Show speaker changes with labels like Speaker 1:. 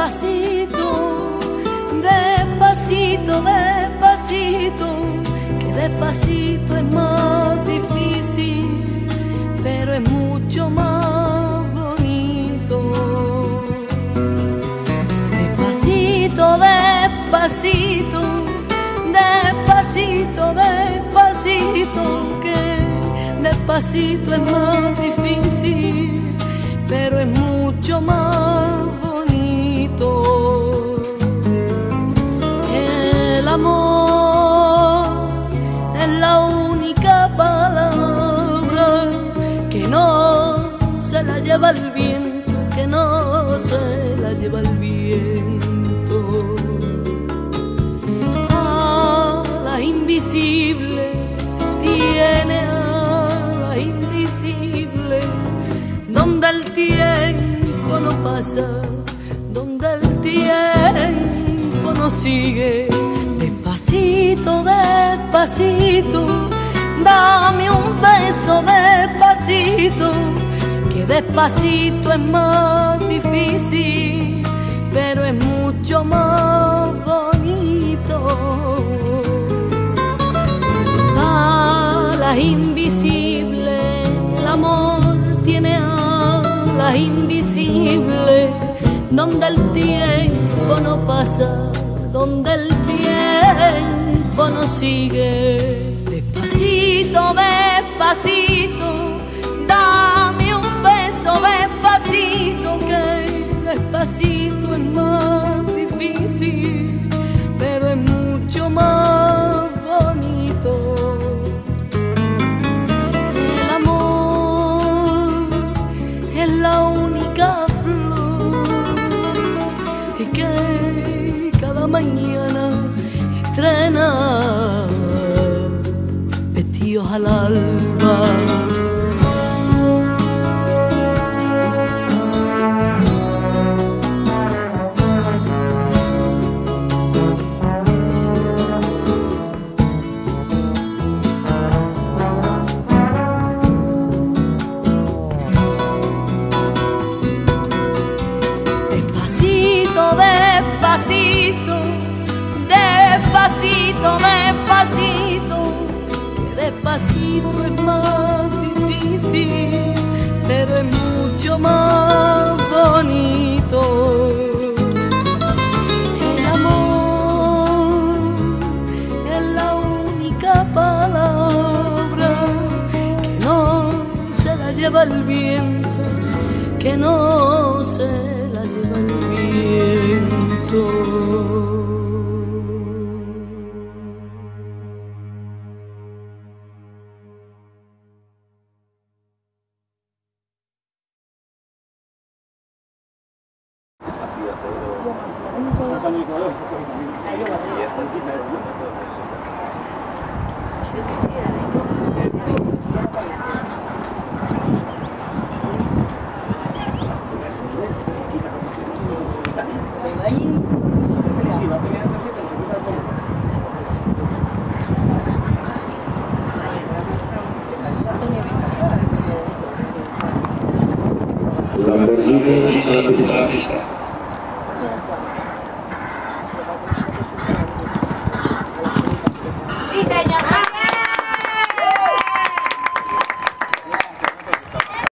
Speaker 1: despacito, despacito, despacito, que despacito es más difícil, pero es mucho más bonito. Despacito, despacito, despacito, despacito, que despacito es más difícil, pero es mucho más bonito. El amor es la única palabra que no se la lleva el viento, que no se la lleva el viento. Alas invisibles, tiene alas invisibles, donde el tiempo no pasa, donde el tiempo no sigue. Despacito, despacito, dame un beso despacito, que despacito es más difícil, pero es mucho más bonito. Alas invisibles, el amor tiene alas invisibles, donde el tiempo no pasa, donde el tiempo no sigue. Despacito, despacito, dame un beso despacito, que despacito es más difícil, pero es mucho más bonito. El amor es la única flor y que cada mañana estrena vestidos al alba. Despacito, despacito, despacito, despacito, que despacito es más difícil, pero es mucho más bonito. El amor es la única palabra que no se la lleva el viento, que no se la lleva el viento.
Speaker 2: Lamborghini a la pista.